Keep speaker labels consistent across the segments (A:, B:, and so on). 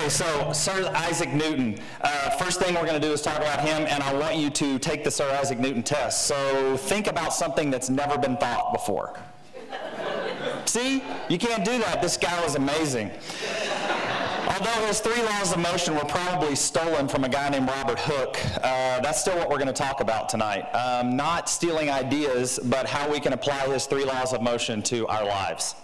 A: Okay, so Sir Isaac Newton. First thing we're going to do is talk about him, and I want you to take the Sir Isaac Newton test. So think about something that's never been thought before. See? You can't do that. This guy was amazing. Although his 3 laws of motion were probably stolen from a guy named Robert Hooke, that's still what we're going to talk about tonight. Not stealing ideas, but how we can apply his 3 laws of motion to our lives.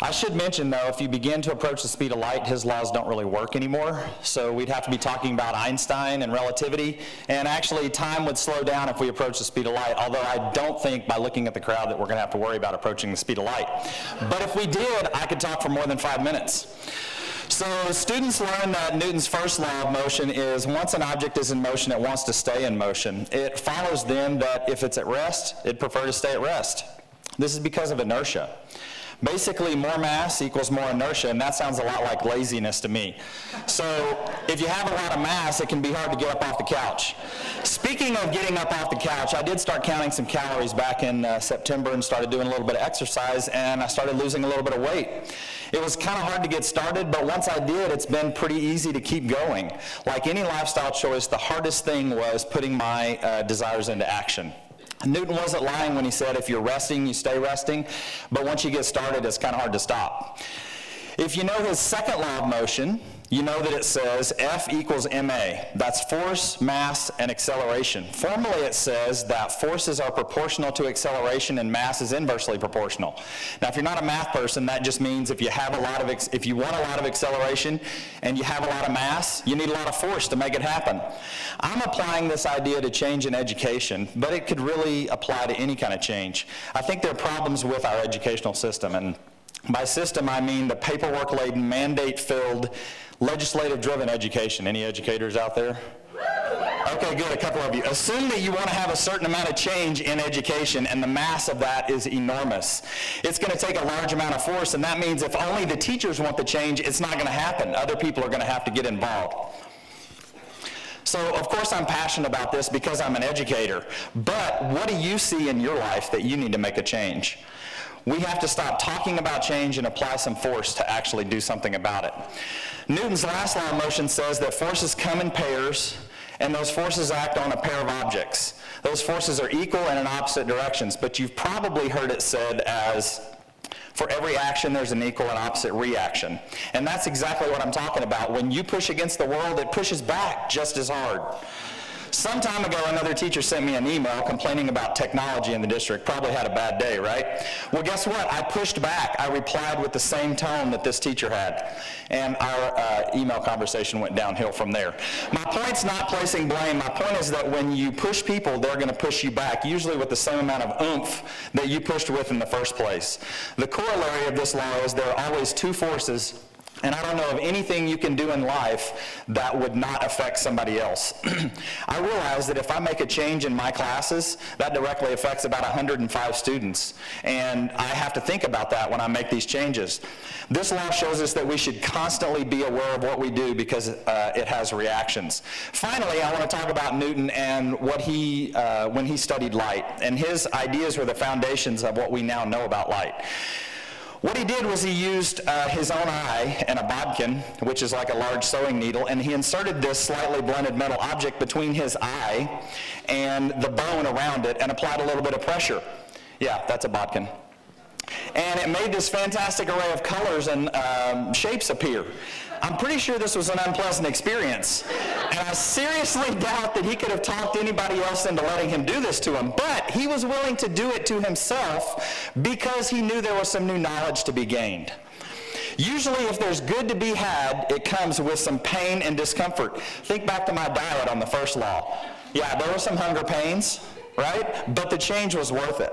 A: I should mention, though, if you begin to approach the speed of light, his laws don't really work anymore. So we'd have to be talking about Einstein and relativity. And actually, time would slow down if we approach the speed of light, although I don't think, by looking at the crowd, that we're going to have to worry about approaching the speed of light. But if we did, I could talk for more than 5 minutes. So students learn that Newton's first law of motion is once an object is in motion, it wants to stay in motion. It follows then that if it's at rest, it'd prefer to stay at rest. This is because of inertia. Basically, more mass equals more inertia, and that sounds a lot like laziness to me. So if you have a lot of mass, it can be hard to get up off the couch. Speaking of getting up off the couch, I did start counting some calories back in September and started doing a little bit of exercise, and I started losing a little bit of weight. It was kind of hard to get started, but once I did, it's been pretty easy to keep going. Like any lifestyle choice, the hardest thing was putting my desires into action. Newton wasn't lying when he said if you're resting, you stay resting, but once you get started, it's kind of hard to stop. If you know his second law of motion, you know that it says F equals ma. That's force, mass, and acceleration. Formally, it says that forces are proportional to acceleration and mass is inversely proportional. Now, if you're not a math person, that just means if you have a lot of if you want a lot of acceleration and you have a lot of mass, you need a lot of force to make it happen. I'm applying this idea to change in education, but it could really apply to any kind of change. I think there are problems with our educational system, and by system, I mean the paperwork-laden, mandate-filled, legislative-driven education. Any educators out there? Okay, good, a couple of you. Assume that you want to have a certain amount of change in education, and the mass of that is enormous. It's going to take a large amount of force, and that means if only the teachers want the change, it's not going to happen. Other people are going to have to get involved. So, of course, I'm passionate about this because I'm an educator. But what do you see in your life that you need to make a change? We have to stop talking about change and apply some force to actually do something about it. Newton's last law of motion says that forces come in pairs, and those forces act on a pair of objects. Those forces are equal and in opposite directions, but you've probably heard it said as, for every action, there's an equal and opposite reaction. And that's exactly what I'm talking about. When you push against the world, it pushes back just as hard. Some time ago, another teacher sent me an email complaining about technology in the district. Probably had a bad day, right? Well, guess what? I pushed back. I replied with the same tone that this teacher had. And our email conversation went downhill from there. My point's not placing blame. My point is that when you push people, they're going to push you back, usually with the same amount of oomph that you pushed with in the first place. The corollary of this law is there are always 2 forces. And I don't know of anything you can do in life that would not affect somebody else. I realize that if I make a change in my classes, that directly affects about 105 students. And I have to think about that when I make these changes. This law shows us that we should constantly be aware of what we do because it has reactions. Finally, I want to talk about Newton and what when he studied light. And his ideas were the foundations of what we now know about light. What he did was he used his own eye and a bodkin, which is like a large sewing needle, and he inserted this slightly blended metal object between his eye and the bone around it and applied a little bit of pressure. Yeah, that's a bodkin. And it made this fantastic array of colors and shapes appear. I'm pretty sure this was an unpleasant experience. And I seriously doubt that he could have talked anybody else into letting him do this to him. But he was willing to do it to himself because he knew there was some new knowledge to be gained. Usually, if there's good to be had, it comes with some pain and discomfort. Think back to my diet on the first law. Yeah, there were some hunger pains, right? But the change was worth it.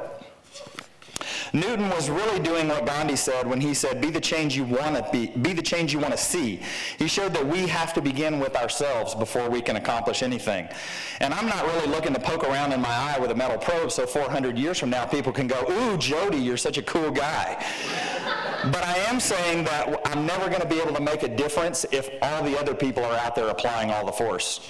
A: Newton was really doing what Gandhi said when he said, be the change you want to be the change you want to see. He showed that we have to begin with ourselves before we can accomplish anything. And I'm not really looking to poke around in my eye with a metal probe so 400 years from now people can go, ooh, Jody, you're such a cool guy. But I am saying that I'm never going to be able to make a difference if all the other people are out there applying all the force.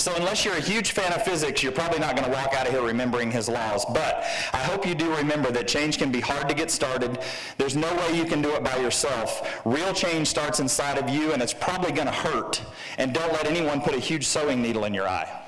A: So unless you're a huge fan of physics, you're probably not going to walk out of here remembering his laws. But I hope you do remember that change can be hard to get started. There's no way you can do it by yourself. Real change starts inside of you, and it's probably going to hurt. And don't let anyone put a huge sewing needle in your eye.